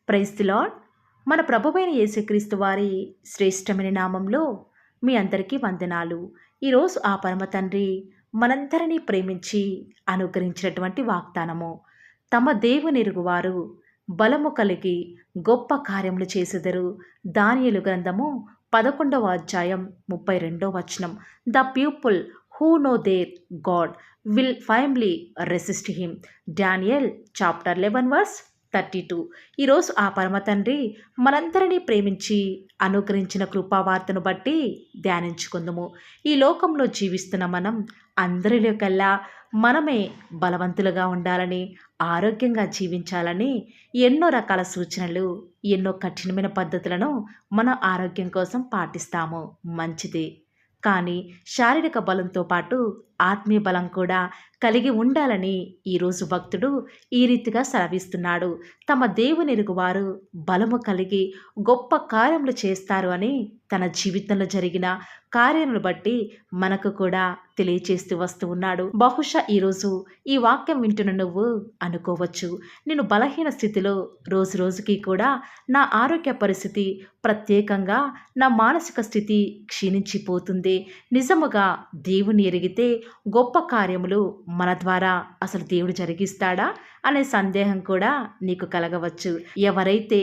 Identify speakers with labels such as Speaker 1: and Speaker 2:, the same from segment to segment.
Speaker 1: Praise the lord. మన ప్రభువైన యేసుక్రీస్తు వారి శ్రేష్టమైన నామంలో మీ అందరికీ వందనాలు. ఈరోజు ఆ పరమ తండ్రి మనందరినీ ప్రేమించి అనుగ్రహించినటువంటి వాగ్దానము, తమ దేవునిరుగువారు బలము కలిగి గొప్ప కార్యములు చేసెదరు. దానియేలు గ్రంథము 11వ అధ్యాయం 32వ వచనం. The people who know their God will firmly resist him. Daniel chapter 11 verse 32. ఈరోజు ఆ పరమ తండ్రి మనందరినీ ప్రేమించి అనుగ్రహించిన కృపావార్తను బట్టి ధ్యానించుకుందాము. ఈ లోకంలో జీవిస్తున్న మనం అందరిలో కల్లా మనమే బలవంతులుగా ఉండాలని, ఆరోగ్యంగా జీవించాలని ఎన్నో రకాల సూచనలు, ఎన్నో కఠినమైన పద్ధతులను మన ఆరోగ్యం కోసం పాటిస్తాము. మంచిది. కానీ శారీరక బలంతో పాటు ఆత్మీయ బలం కూడా కలిగి ఉండాలని ఈరోజు భక్తుడు ఈ రీతిగా సెలవిస్తున్నాడు. తమ దేవునిరుగు వారు బలము కలిగి గొప్ప కార్యములు చేస్తారు అని తన జీవితంలో జరిగిన కార్యములను బట్టి మనకు కూడా తెలియచేస్తూ వస్తూ ఉన్నాడు. బహుశా ఈరోజు ఈ వాక్యం వింటున్న నువ్వు అనుకోవచ్చు, నేను బలహీన స్థితిలో రోజు రోజుకి కూడా నా ఆరోగ్య పరిస్థితి, ప్రత్యేకంగా నా మానసిక స్థితి క్షీణించిపోతుంది. నిజముగా దేవుని ఎరిగితే గొప్ప కార్యములు మన ద్వారా అసలు దేవుడు జరిగిస్తాడా అనే సందేహం కూడా నీకు కలగవచ్చు. ఎవరైతే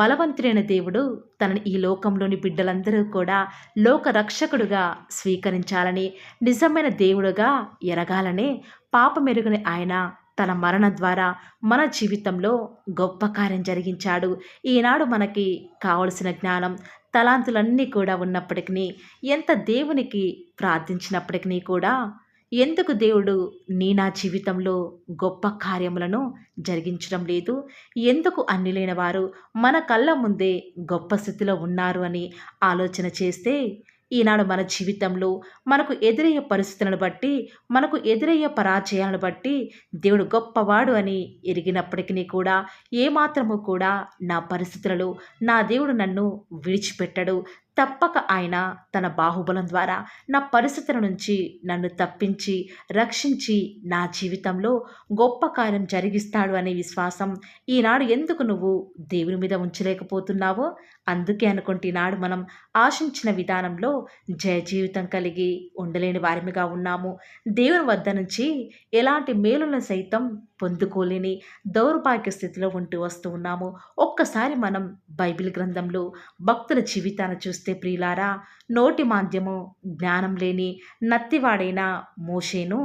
Speaker 1: బలవంతుడైన దేవుడు తనని ఈ లోకంలోని బిడ్డలందరూ కూడా లోక రక్షకుడుగా స్వీకరించాలని, నిజమైన దేవుడుగా ఎరగాలని పాపమెరుగని ఆయన తన మరణం ద్వారా మన జీవితంలో గొప్ప కార్యం జరిగించాడు. ఈనాడు మనకి కావలసిన జ్ఞానం, తలాంతులన్నీ కూడా ఉన్నప్పటికీ, ఎంత దేవునికి ప్రార్థించినప్పటికీ కూడా ఎందుకు దేవుడు నా జీవితంలో గొప్ప కార్యములను జరిగించడం లేదు, ఎందుకు అన్ని లేని వారు మన కళ్ళ ముందే గొప్ప స్థితిలో ఉన్నారు అని ఆలోచన చేస్తే, ఈనాడు మన జీవితంలో మనకు ఎదురయ్యే పరిస్థితులను బట్టి, మనకు ఎదురయ్యే పరాజయాలను బట్టి దేవుడు గొప్పవాడు అని ఎరిగినప్పటికీ కూడా ఏమాత్రము కూడా నా పరిస్థితులలో నా దేవుడు నన్ను విడిచిపెట్టడు. తప్పక ఆయన తన బాహుబలం ద్వారా నా పరిస్థితుల నుంచి నన్ను తప్పించి, రక్షించి నా జీవితంలో గొప్ప కార్యం జరిగిస్తాడు అనే విశ్వాసం ఈనాడు ఎందుకు నువ్వు దేవుని మీద ఉంచలేకపోతున్నావో, అందుకే అనుకుంటే ఈనాడు మనం ఆశించిన విధానంలో జయ జీవితం కలిగి ఉండలేని వారిగా ఉన్నాము. దేవుని వద్ద నుంచి ఎలాంటి మేలులను సైతం పొందుకోలేని దౌర్భాగ్య స్థితిలో ఉంటూ వస్తూ ఉన్నాము. ఒక్కసారి మనం బైబిల్ గ్రంథంలో భక్తుల జీవితాన్ని చూస్తే ప్రియులారా, నోటి మాంద్యము, జ్ఞానం లేని నత్తివాడైన మోషేను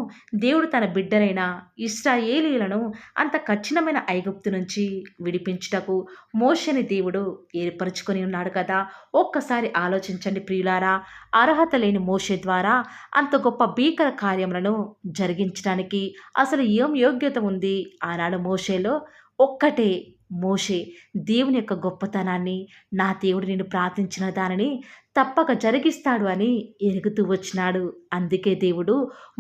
Speaker 1: దేవుడు తన బిడ్డలైన ఇశ్రాయేలీయులను అంత కఠినమైన ఐగుప్తు నుంచి విడిపించుటకు మోషేని దేవుడు ఏర్పరచుకొని ఉన్నాడు కదా. ఒక్కసారి ఆలోచించండి ప్రియులారా, అర్హత లేని మోషే ద్వారా అంత గొప్ప భీకర కార్యములను జరిగించడానికి అసలు ఏం యోగ్యత ఉంది ఆనాడు మోషేలో? ఒక్కటే, మోషే దేవుని యొక్క గొప్పతనాన్ని, నా దేవుడు నేను ప్రార్థించిన దానిని తప్పక జరిగిస్తాడు అని ఎరుగుతూ వచ్చినాడు. అందుకే దేవుడు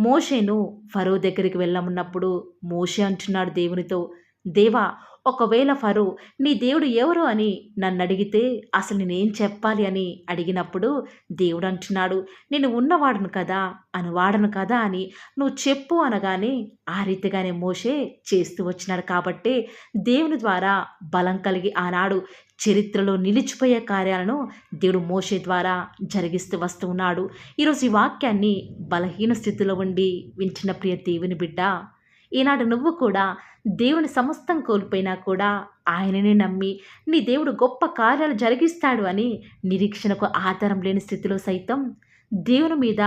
Speaker 1: మోషేను ఫరో దగ్గరికి వెళ్ళమన్నప్పుడు మోషే అంటున్నాడు దేవునితో, దేవా, ఒకవేళ ఫరో నీ దేవుడు ఎవరు అని నన్ను అడిగితే అసలు నేనేం చెప్పాలి అని అడిగినప్పుడు దేవుడు అంటున్నాడు, నేను ఉన్నవాడును కదా, అనువాడను కదా అని నువ్వు చెప్పు అనగానే ఆ రీతిగానే మోషే చేస్తూ వచ్చినాడు. కాబట్టి దేవుని ద్వారా బలం కలిగి ఆనాడు చరిత్రలో నిలిచిపోయే కార్యాలను దేవుడు మోషే ద్వారా జరిగిస్తూ వస్తూ ఉన్నాడు. ఈరోజు ఈ వాక్యాన్ని బలహీన స్థితిలో ఉండి వింటున్న ప్రియ దేవుని బిడ్డ, ఈనాడు నువ్వు కూడా దేవుని సమస్తం కోల్పోయినా కూడా ఆయననే నమ్మి నీ దేవుడు గొప్ప కార్యాలు జరిగిస్తాడు అని నిరీక్షణకు ఆధారం లేని స్థితిలో సైతం దేవుని మీద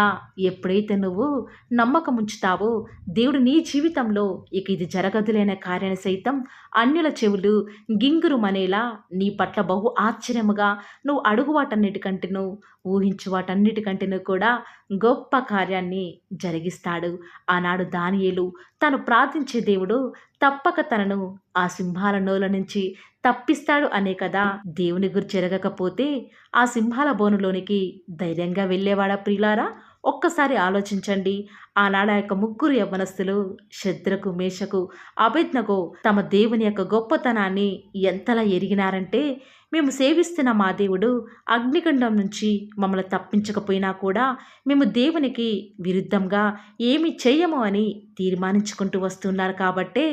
Speaker 1: ఎప్పుడైతే నువ్వు నమ్మకం ఉంచుతావో, దేవుడు నీ జీవితంలో ఇక ఇది జరగదులేని కార్యాన్ని సైతం అన్యుల చెవులు గింగురుమనేలా నీ పట్ల బహు ఆశ్చర్యముగా నువ్వు అడుగు వాటన్నిటికంటేను, ఊహించు వాటన్నిటికంటేను కూడా గొప్ప కార్యాన్ని జరిగిస్తాడు. ఆనాడు దానియేలు తను ప్రార్థించే దేవుడు తప్పక తనను ఆ సింహాల నోల నుంచి తప్పిస్తాడు అనే కదా. దేవుని గురించి ఎరగకపోతే ఆ సింహాల బోనులోనికి ధైర్యంగా వెళ్ళేవాడా ప్రియులారా? ఒక్కసారి ఆలోచించండి. ఆనాడు ఆ యొక్క ముగ్గురు యవ్వనస్తులు శద్రకు, మేషకు, అబేద్నెగో తమ దేవుని యొక్క గొప్పతనాన్ని ఎంతలా ఎరిగినారంటే, మేము సేవిస్తున్న మా దేవుడు అగ్నిగుండం నుంచి మమ్మల్ని తప్పించకపోయినా కూడా మేము దేవునికి విరుద్ధంగా ఏమి చెయ్యము అని తీర్మానించుకుంటూ వస్తున్నారు కాబట్టే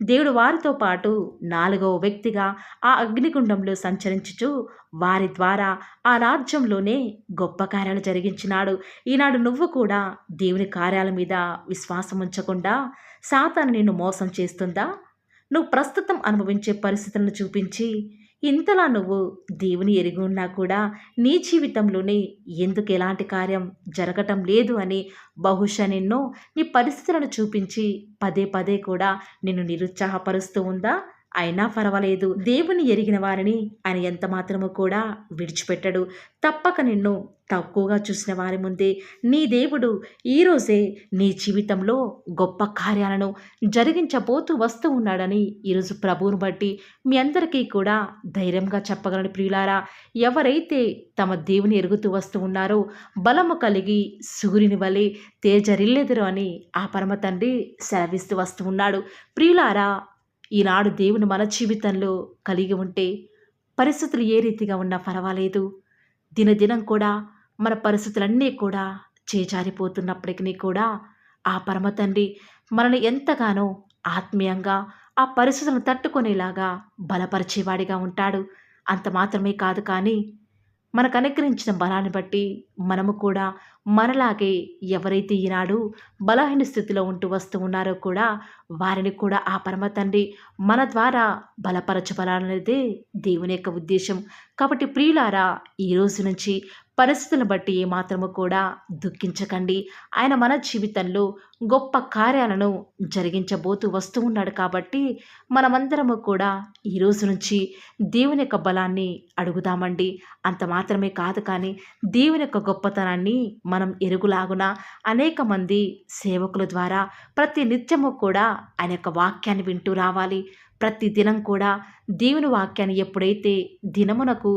Speaker 1: దేవుడు వారితో పాటు నాలుగవ వ్యక్తిగా ఆ అగ్నిగుండంలో సంచరించుచు వారి ద్వారా ఆ రాజ్యంలోనే గొప్ప కార్యాలు జరిగించినాడు. ఈనాడు నువ్వు కూడా దేవుని కార్యాల మీద విశ్వాసం ఉంచకుండా సాతాను నిన్ను మోసం చేస్తుందా? నువ్వు ప్రస్తుతం అనుభవించే పరిస్థితులను చూపించి ఇంతలా నువ్వు దేవుని ఎరిగి ఉన్నా కూడా నీ జీవితంలోనే ఎందుకు ఎలాంటి కార్యం జరగటం లేదు అని బహుశా నిన్ను నీ పరిస్థితులను చూపించి పదే పదే కూడా నిన్ను నిరుత్సాహపరుస్తూ ఉందా? అయినా పర్వాలేదు, దేవుని ఎరిగిన వారిని ఆయన ఎంత మాత్రము కూడా విడిచిపెట్టడు. తప్పక నిన్ను తక్కువగా చూసిన వారి ముందే నీ దేవుడు ఈరోజే నీ జీవితంలో గొప్ప కార్యాలను జరిగించబోతూ వస్తూ ఉన్నాడని ఈరోజు ప్రభువును బట్టి మీ అందరికీ కూడా ధైర్యంగా చెప్పగలను ప్రియులారా. ఎవరైతే తమ దేవుని ఎరుగుతూ వస్తూ ఉన్నారో బలము కలిగి సూర్యుని వలె తేజరిల్లెదరు అని ఆ పరమ తండ్రి సెలవిస్తూ వస్తూ ఉన్నాడు. ప్రియులారా, ఈనాడు దేవుని మన జీవితంలో కలిగి ఉంటే పరిస్థితులు ఏ రీతిగా ఉన్నా పర్వాలేదు. దినదినం కూడా మన పరిస్థితులన్నీ కూడా చేజారిపోతున్నప్పటికీ కూడా ఆ పరమ తండ్రి మనల్ని ఎంతగానో ఆత్మీయంగా ఆ పరిస్థితులను తట్టుకునేలాగా బలపరిచేవాడిగా ఉంటాడు. అంత మాత్రమే కాదు కానీ మనకు అనుగ్రహించిన బలాన్ని బట్టి మనము కూడా మనలాగే ఎవరైతే ఈనాడు బలహీన స్థితిలో ఉంటూ వస్తూ ఉన్నారో కూడా వారిని కూడా ఆ పరమ తండ్రి మన ద్వారా బలపరచబడాలనేదే దేవుని యొక్క ఉద్దేశం. కాబట్టి ప్రియులారా, ఈ రోజు నుంచి పరిస్థితులను బట్టి ఏమాత్రము కూడా దుఃఖించకండి. ఆయన మన జీవితంలో గొప్ప కార్యాలను జరిగించబోతూ వస్తూ ఉన్నాడు కాబట్టి మనమందరము కూడా ఈ రోజు నుంచి దేవుని యొక్క బలాన్ని అడుగుదామండి. అంత మాత్రమే కాదు కానీ దేవుని యొక్క గొప్పతనాన్ని మనం ఎరుగులాగున అనేక మంది సేవకుల ద్వారా ప్రతి నిత్యము కూడా ఆయన యొక్క వాక్యాన్ని వింటూ రావాలి. ప్రతి దినం కూడా దేవుని వాక్యాన్ని ఎప్పుడైతే దినమునకు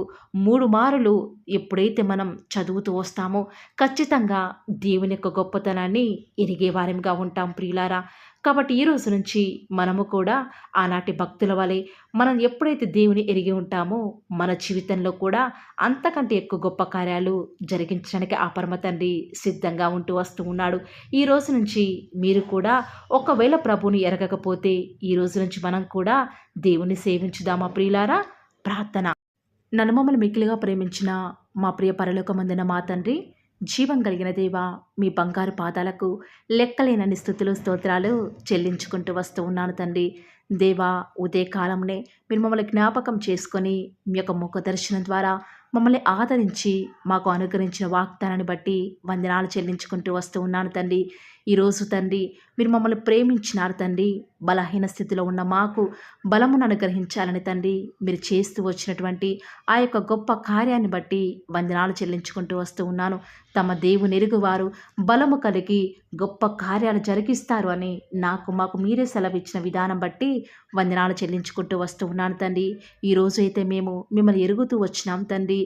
Speaker 1: 3 మారులు ఎప్పుడైతే మనం చదువుతూ వస్తామో ఖచ్చితంగా దేవుని యొక్క గొప్పతనాన్ని ఎరిగే వారిగా ఉంటాం ప్రియులారా. కాబట్టి ఈ రోజు నుంచి మనము కూడా ఆనాటి భక్తుల వలె మనం ఎప్పుడైతే దేవుని ఎరిగి ఉంటామో మన జీవితంలో కూడా అంతకంటే ఎక్కువ గొప్ప కార్యాలు జరిగించడానికి ఆ పరమ తండ్రి సిద్ధంగా ఉంటూ వస్తూ ఉన్నాడు. ఈ రోజు నుంచి మీరు కూడా ఒకవేళ ప్రభువుని ఎరగకపోతే ఈ రోజు నుంచి మనం కూడా దేవుని సేవించుదామా ప్రియులారా. ప్రార్థన. నన్ను మమ్మల్ని మిక్కిలిగా ప్రేమించిన మా ప్రియ పరలోకమందున మా తండ్రి, జీవం కలిగిన దేవా, మీ బంగారు పాదాలకు లెక్కలేనన్ని స్తుతులు స్తోత్రాలు చెల్లించుకుంటూ వస్తూ ఉన్నాను తండ్రి. దేవా, ఉదయకాలంనే మీరు మమ్మల్ని జ్ఞాపకం చేసుకొని మీ యొక్క ముఖ దర్శనం ద్వారా మమ్మల్ని ఆదరించి మాకు అనుగ్రహించిన వాగ్దానాన్ని బట్టి వందనాలు చెల్లించుకుంటూ వస్తూ ఉన్నాను తండ్రి. ఈరోజు తండ్రి మీరు మమ్మల్ని ప్రేమించినారు తండ్రి. బలహీన స్థితిలో ఉన్న మాకు బలమును అనుగ్రహించాలని తండ్రి మీరు చేస్తూ వచ్చినటువంటి ఆ యొక్క గొప్ప కార్యాన్ని బట్టి వందనాలు చెల్లించుకుంటూ వస్తూ ఉన్నాను. తమ దేవుని ఎరుగువారు బలము కలిగి గొప్ప కార్యాలు జరిగిస్తారు అని మాకు మీరే సెలవిచ్చిన విధానం బట్టి వందనాలు చెల్లించుకుంటూ వస్తూ ఉన్నాను తండ్రి. ఈరోజు అయితే మేము మిమ్మల్ని ఎరుగుతూ వచ్చినాం తండ్రి.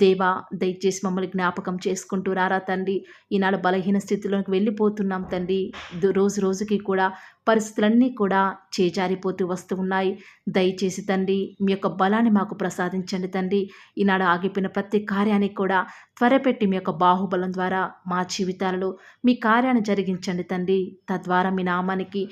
Speaker 1: దేవా, దయచేసి మమ్మల్ని జ్ఞాపకం చేసుకుంటూ రారా తండ్రి. ఈనాడు బలహీన స్థితిలోకి వెళ్ళిపోతున్నాం తండ్రి. రోజు రోజుకి కూడా పరిస్థితులన్నీ కూడా చేజారిపోతూ వస్తూ ఉన్నాయి. దయచేసి తండ్రి మీ యొక్క బలాన్ని మాకు ప్రసాదించండి తండ్రి. ఈనాడు ఆగిపోయిన ప్రతి కార్యానికి కూడా త్వరపెట్టి మీ యొక్క బాహుబలం ద్వారా మా జీవితాలలో మీ కార్యాన్ని జరిగించండి తండ్రి. తద్వారా మీ నామానికి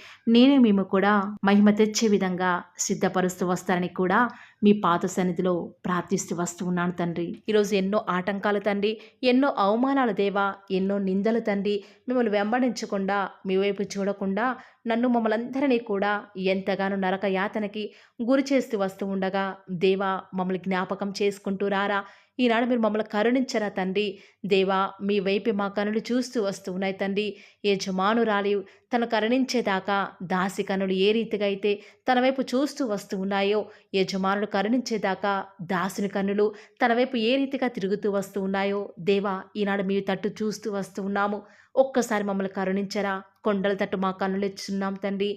Speaker 1: మేము కూడా మహిమ తెచ్చే విధంగా సిద్ధపరుస్తూ వస్తారని కూడా మీ పాద సన్నిధిలో ప్రార్థిస్తూ వస్తూ ఉన్నాను తండ్రి. ఈరోజు ఎన్నో ఆటంకాలు తండ్రి, ఎన్నో అవమానాలు దేవా, ఎన్నో నిందలు తండ్రి, మిమ్మల్ని వెంబడించకుండా మీ వైపు చూడకుండా నన్ను మమ్మల్ందరినీ కూడా ఎంతగానో నరక యాతనకి గురి చేస్తూ వస్తూ ఉండగా దేవా, మమ్మల్ని జ్ఞాపకం చేసుకుంటూ రారా. ఈనాడు మీరు మమ్మల్ని కరుణించరా తండ్రి. దేవా, మీ వైపు మా కనులు చూస్తూ వస్తూ ఉన్నాయి తండ్రి. యజమానురాలి తను కరుణించేదాకా దాసి కనులు ఏ రీతిగా అయితే తన వైపు చూస్తూ వస్తూ ఉన్నాయో, యజమానులు కరుణించేదాకా దాసుని కన్నులు తన వైపు ఏ రీతిగా తిరుగుతూ వస్తూ ఉన్నాయో దేవా, ఈనాడు మీ తట్టు చూస్తూ వస్తూ ఉన్నాము. ఒక్కసారి మమ్మల్ని కరుణించరా. కొండల తట్టు మా కన్నులు ఇస్తున్నాం తండ్రి.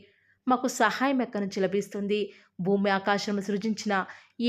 Speaker 1: మాకు సహాయం ఎక్కడి నుంచి లభిస్తుంది? భూమి ఆకాశం సృజించిన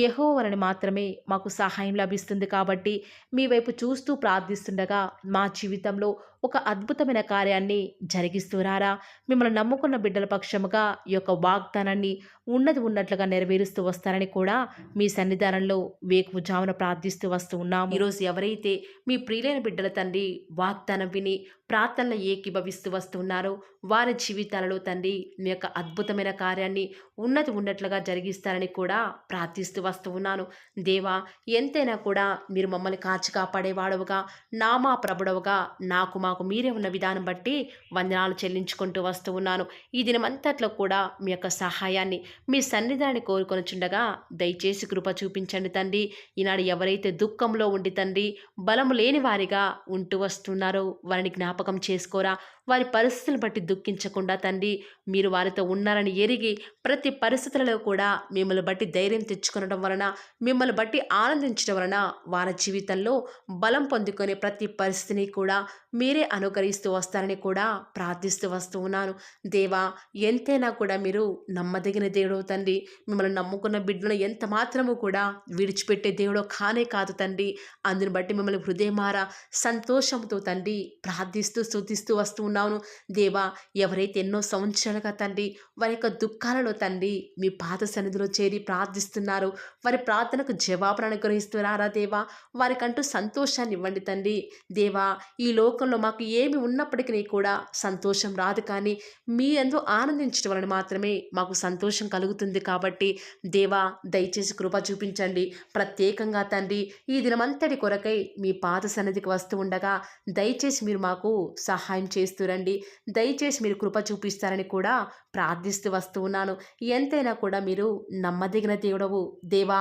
Speaker 1: యెహోవాని మాత్రమే మాకు సహాయం లభిస్తుంది కాబట్టి మీ వైపు చూస్తూ ప్రార్థిస్తుండగా మా జీవితంలో ఒక అద్భుతమైన కార్యాన్ని జరిగిస్తూరారా. మిమ్మల్ని నమ్ముకున్న బిడ్డల పక్షముగా ఈ యొక్క వాగ్దానాన్ని ఉన్నది ఉన్నట్లుగా నెరవేరుస్తూ వస్తారని కూడా మీ సన్నిధానంలో వేకువజామున ప్రార్థిస్తూ వస్తూ ఉన్నాము. ఈరోజు ఎవరైతే మీ ప్రియులైన బిడ్డల తండ్రి వాగ్దానం విని ప్రార్థనలు ఏకీభవిస్తూ వస్తున్నారో వారి జీవితాలలో తండ్రి మీ యొక్క అద్భుతమైన కార్యాన్ని ఉన్నది ఉన్నట్లుగా జరిగిస్తారని కూడా ప్రార్థిస్తూ వస్తూ ఉన్నాను. దేవా, ఎంతైనా కూడా మీరు మమ్మల్ని కాచి కాపాడేవాడవుగా, నామా ప్రభుడవుగా నాకు మాకు మీరే ఉన్న విధానం బట్టి వందనాలు చెల్లించుకుంటూ వస్తూ ఉన్నాను. ఈ దినమంతట్లో కూడా మీ యొక్క సహాయాన్ని మీ సన్నిధానాన్ని కోరుకొనుచుండగా దయచేసి కృప చూపించండి తండ్రి. ఈనాడు ఎవరైతే దుఃఖంలో ఉండి తండ్రి బలము లేని వారిగా ఉంటూ వస్తున్నారో వారిని జ్ఞాపకం చేసుకోరా. వారి పరిస్థితులను బట్టి దుఃఖించకుండా తండ్రి మీరు వారితో ఉన్నారని ఎరిగి ప్రతి పరిస్థితులలో కూడా మిమ్మల్ని బట్టి ధైర్యం తెచ్చుకొనడం వలన, మిమ్మల్ని బట్టి ఆనందించడం వలన వారి జీవితంలో బలం పొందుకునే ప్రతి పరిస్థితిని కూడా మీరే అనుకరిస్తూ వస్తారని కూడా ప్రార్థిస్తూ వస్తూ ఉన్నాను. దేవా, ఎంతైనా కూడా మీరు నమ్మదగిన దేవుడు తండ్రి. మిమ్మల్ని నమ్ముకున్న బిడ్డలను ఎంత మాత్రము కూడా విడిచిపెట్టే దేవుడో కానే కాదు తండ్రి. అందుని బట్టి మిమ్మల్ని హృదయమారా సంతోషంతో తండ్రి ప్రార్థిస్తూ స్తుతిస్తూ వస్తూ ఉన్నాను. దేవా, ఎవరైతే ఎన్నో సంవత్సరాలుగా తండ్రి వారి యొక్క దుఃఖాలలో తండ్రి మీ పాద సన్నిధిలో చేరి ప్రార్థిస్తున్నారు, వారి ప్రార్థనకు జవాబును అనుగ్రహిస్తున్నారా దేవా. వారికంటూ సంతోషాన్ని ఇవ్వండి తండ్రి. దేవా, ఈ లోకంలో మాకు ఏమి ఉన్నప్పటికీ కూడా సంతోషం రాదు, కానీ మీ యందు ఆనందించడం వలన మాత్రమే మాకు సంతోషం కలుగుతుంది. కాబట్టి దేవా, దయచేసి కృప చూపించండి. ప్రత్యేకంగా తండ్రి ఈ దినమంతటి కొరకై మీ పాద సన్నిధికి వస్తూ ఉండగా దయచేసి మీరు మాకు సహాయం చేస్తురండి. దయచేసి మీరు కృప చూపిస్తారని కూడా ప్రార్థిస్తూ వస్తూ ఉన్నాను. ఎంతైనా కూడా మీరు నమ్మదగిన దేవుడవు దేవా.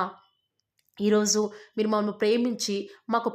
Speaker 1: ఈరోజు మీరు మమ్మల్ని ప్రేమించి మాకు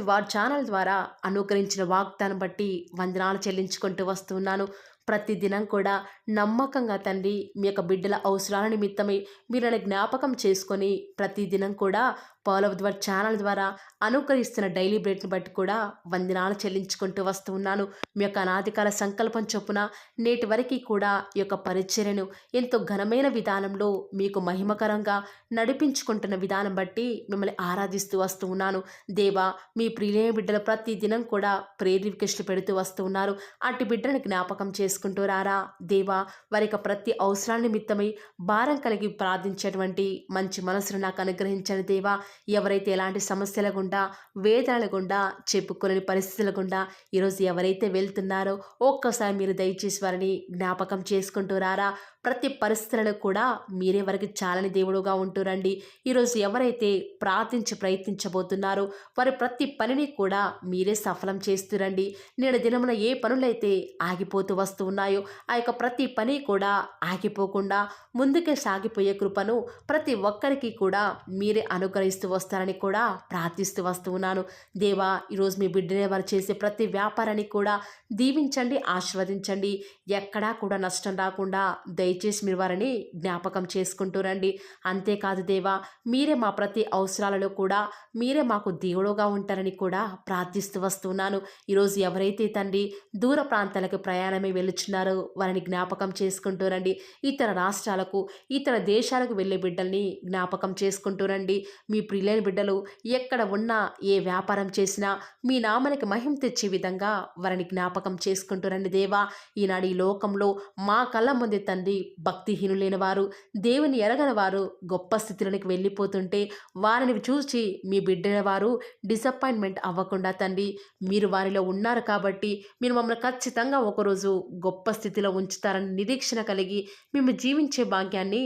Speaker 1: వార్ ఛానల్ ద్వారా అనుగ్రహించిన వాగ్దానం బట్టి వందనాలు చెల్లించుకుంటూ వస్తున్నాను. ప్రతిదినం కూడా నమ్మకంగా తండ్రి మీ యొక్క బిడ్డల అవసరాల నిమిత్తమై మీరు నన్ను జ్ఞాపకం చేసుకొని ప్రతిదినం కూడా వార్ ఛానల్ ద్వారా అనుకరిస్తున్న డైలీ బ్రెడ్ని బట్టి కూడా వందనాలు చెల్లించుకుంటూ వస్తూ ఉన్నాను. మీ యొక్క అనాదికాల సంకల్పం చొప్పున నేటి వరకు కూడా ఈ యొక్క పరిచర్యను ఎంతో ఘనమైన విధానంలో మీకు మహిమకరంగా నడిపించుకుంటున్న విధానం బట్టి మిమ్మల్ని ఆరాధిస్తూ వస్తూ ఉన్నాను. దేవా, మీ ప్రియులైన బిడ్డలు ప్రతి దినం కూడా ప్రేయర్ రిక్వెస్ట్లు పెడుతూ వస్తూ ఉన్నారు. అట్టి బిడ్డలను జ్ఞాపకం చేసుకుంటూ రారా దేవా. వారి యొక్క ప్రతి అవసరాల నిమిత్తమై భారం కలిగి ప్రార్థించేటువంటి మంచి మనసును నాకు అనుగ్రహించండి దేవా. ఎవరైతే ఎలాంటి సమస్యల గుండా, వేదనల గుండా, చెప్పుకోలేని పరిస్థితుల గుండా ఈరోజు ఎవరైతే వెళ్తున్నారో ఒక్కసారి మీరు దయచేసి వారిని జ్ఞాపకం చేసుకుంటూ రారా. ప్రతి పరిస్థితులలో కూడా మీరే వారికి చాలని దేవుడుగా ఉంటూరండి. ఈరోజు ఎవరైతే ప్రయత్నించబోతున్నారో వారి ప్రతి పనిని కూడా మీరే సఫలం చేస్తురండి. నేడు దినమున ఏ పనులైతే ఆగిపోతూ వస్తూ ఉన్నాయో ఆ యొక్క ప్రతి పని కూడా ఆగిపోకుండా ముందుకే సాగిపోయే కృపను ప్రతి ఒక్కరికి కూడా మీరే అనుగ్రహిస్తూ వస్తారని కూడా ప్రార్థిస్తూ వస్తూ ఉన్నాను. దేవా, ఈరోజు మీ బిడ్డనే వారు చేసే ప్రతి వ్యాపారాన్ని కూడా దీవించండి, ఆశీర్వదించండి. ఎక్కడా కూడా నష్టం రాకుండా దయచేసి మీరు వారిని జ్ఞాపకం చేసుకుంటూ రండి. అంతేకాదు దేవా, మీరే మా ప్రతి అవసరాలలో కూడా మీరే మాకు దేవుడుగా ఉంటారని కూడా ప్రార్థిస్తూ వస్తున్నాను. ఈరోజు ఎవరైతే తండ్రి దూర ప్రాంతాలకు ప్రయాణమై వెళ్ళుచున్నారో వారిని జ్ఞాపకం చేసుకుంటూ రండి. ఇతర రాష్ట్రాలకు, ఇతర దేశాలకు వెళ్ళే బిడ్డల్ని జ్ఞాపకం చేసుకుంటూ రండి. మీ ప్రియులైన బిడ్డలు ఎక్కడ ఉన్నా, ఏ వ్యాపారం చేసినా మీ నామానికి మహిమ తెచ్చే విధంగా వారిని జ్ఞాపకం చేసుకుంటూ రండి దేవా. ఈనాడు ఈ లోకంలో మా కళ్ళ ముందే తండ్రి భక్తిహీనులైన వారు, దేవుని ఎరగని వారు గొప్ప స్థితిలోనికి వెళ్ళిపోతుంటే వారిని చూసి మీ బిడ్డల వారు డిసప్పాయింట్మెంట్ అవ్వకుండా తండ్రి మీరు వారిలో ఉన్నారు కాబట్టి మీరు మమ్మల్ని ఖచ్చితంగా ఒకరోజు గొప్ప స్థితిలో ఉంచుతారని నిరీక్షణ కలిగి మేము జీవించే భాగ్యాన్ని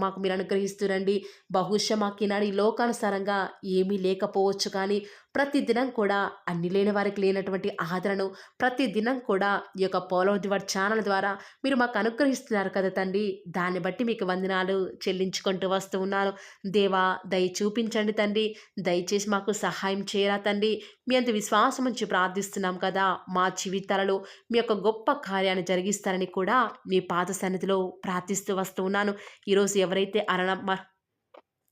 Speaker 1: మాకు మీరు అనుగ్రహిస్తురండి. బహుశా మాకు ఈనాడు ఈ లోకానుసారంగా ఏమీ లేకపోవచ్చు, కానీ ప్రతిదినం కూడా అన్ని లేని వారికి లేనటువంటి ఆదరణను ప్రతిదినం కూడా ఈ యొక్క వార్ ఛానల్ ద్వారా మీరు మాకు అనుగ్రహిస్తున్నారు కదా తండ్రి. దాన్ని బట్టి మీకు వందనాలు చెల్లించుకుంటూ వస్తూ ఉన్నాను. దేవా, దయ చూపించండి తండ్రి. దయచేసి మాకు సహాయం చేయరా తండ్రి. మీ అంత విశ్వాసం ఉంచి ప్రార్థిస్తున్నాం కదా. మా జీవితాలలో మీ యొక్క గొప్ప కార్యాన్ని జరిగిస్తారని కూడా మీ పాద సన్నిధిలో ప్రార్థిస్తూ వస్తూ ఉన్నాను. ఈరోజు ఎవరైతే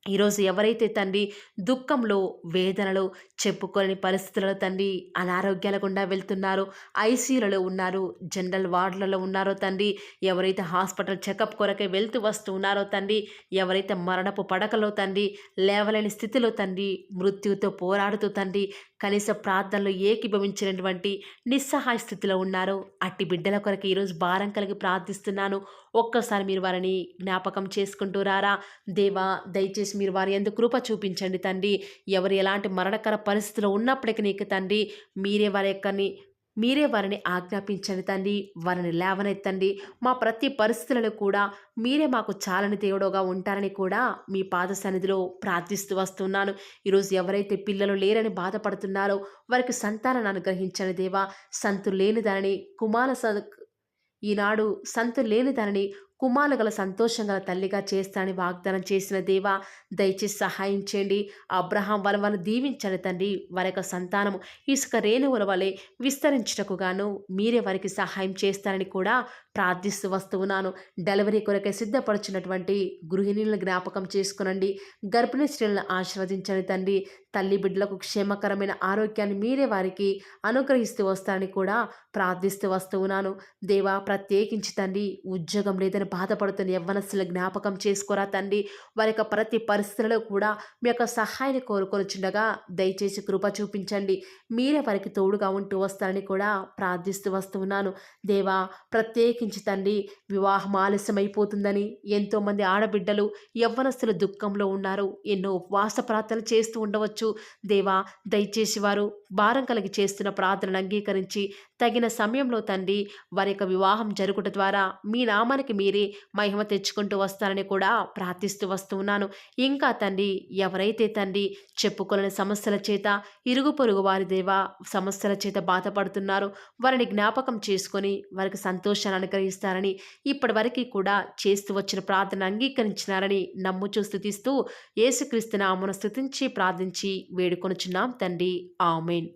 Speaker 1: ఈరోజు ఎవరైతే తండ్రి దుఃఖంలో, వేదనలో, చెప్పుకోలేని పరిస్థితులలో తండ్రి అనారోగ్యాల గుండా వెళ్తున్నారో, ఐసీయూలలో ఉన్నారు, జనరల్ వార్డులలో ఉన్నారో తండ్రి, ఎవరైతే హాస్పిటల్ చెకప్ కొరకే వెళ్తూ వస్తూ ఉన్నారో తండ్రి, ఎవరైతే మరణపు పడకలో తండ్రి లేవలేని స్థితిలో తండ్రి మృత్యువుతో పోరాడుతూ తండ్రి కనీస ప్రార్థనలు ఏకీభవించినటువంటి నిస్సహాయ స్థితిలో ఉన్నారో అట్టి బిడ్డల కొరకు ఈరోజు భారం కలిగి ప్రార్థిస్తున్నాను. ఒక్కసారి మీరు వారిని జ్ఞాపకం చేసుకుంటూ రారా దేవా, దయచేసి మీరు వారి యందు కృప చూపించండి తండ్రి. ఎవరు ఎలాంటి మరణకర పరిస్థితిలో ఉన్నప్పటికీ నీకు తండ్రి మీరే వారిని ఆజ్ఞాపించండి తండ్రి. వారిని లేవనెత్తండి. మా ప్రతి పరిస్థితులలో కూడా మీరే మాకు చాలని దేవుడుగా ఉంటారని కూడా మీ పాద సన్నిధిలో ప్రార్థిస్తూ వస్తున్నాను. ఈరోజు ఎవరైతే పిల్లలు లేరని బాధపడుతున్నారో వారికి సంతానాన్ని అనుగ్రహించండి దేవా. సంతు లేని దానిని ఈనాడు సంతు లేని దానిని కుమారులు గల సంతోషం గల తల్లిగా చేస్తానని వాగ్దానం చేసిన దేవా, దయచేసి సహాయం చేయండి. అబ్రహాం వలవను దీవించండి తండ్రి. వారి యొక్క సంతానము ఇసుక రేణువుల వలె విస్తరించుటకు గాను మీరే వారికి సహాయం చేస్తారని కూడా ప్రార్థిస్తూ వస్తూ ఉన్నాను. డెలివరీ కొరకై సిద్ధపడుచున్నటువంటి గృహిణులను జ్ఞాపకం చేసుకునండి. గర్భిణీ స్త్రీలను ఆశీర్వదించండి తండ్రి. తల్లి బిడ్డలకు క్షేమకరమైన ఆరోగ్యాన్ని మీరే వారికి అనుగ్రహిస్తూ వస్తారని కూడా ప్రార్థిస్తూ వస్తూ ఉన్నాను. దేవా, ప్రత్యేకించి తండ్రి ఉద్యోగం లేదని బాధపడుతున్న యవ్వనస్తుల జ్ఞాపకం చేసుకోరా తండ్రి. వారి యొక్క ప్రతి పరిస్థితులలో కూడా మీ యొక్క సహాయాన్ని కోరుకొనిచుండగా దయచేసి కృప చూపించండి. మీరే వారికి తోడుగా ఉంటూ వస్తారని కూడా ప్రార్థిస్తూ వస్తూ ఉన్నాను. దేవా, ప్రత్యేకించి తండ్రి వివాహం ఆలస్యమైపోతుందని ఎంతోమంది ఆడబిడ్డలు యవ్వనస్తులు దుఃఖంలో ఉన్నారు. ఎన్నో ఉపవాస ప్రార్థనలు చేస్తూ ఉండవచ్చు. దేవా, దయచేసి వారు భారం కలిగి చేస్తున్న ప్రార్థనను అంగీకరించి తగిన సమయంలో తండ్రి వారి యొక్క వివాహం జరుగుట ద్వారా మీ నామానికి మీరే మహిమ తెచ్చుకుంటూ వస్తారని కూడా ప్రార్థిస్తూ వస్తూ ఉన్నాను. ఇంకా తండ్రి ఎవరైతే తండ్రి చెప్పుకోలేని సమస్యల చేత ఇరుగు పొరుగు వారి దేవా సమస్యల చేత బాధపడుతున్నారో వారిని జ్ఞాపకం చేసుకొని వారికి సంతోషాన్ని అనుగ్రహిస్తారని ఇప్పటి వరకు కూడా చేస్తూ వచ్చిన ప్రార్థన అంగీకరించినారని నమ్ముచూ స్తుతిస్తూ యేసుక్రీస్తు నామమున స్తుతించి ప్రార్థించి వేడుకొనుచున్నాం తండ్రి. ఆమేన్.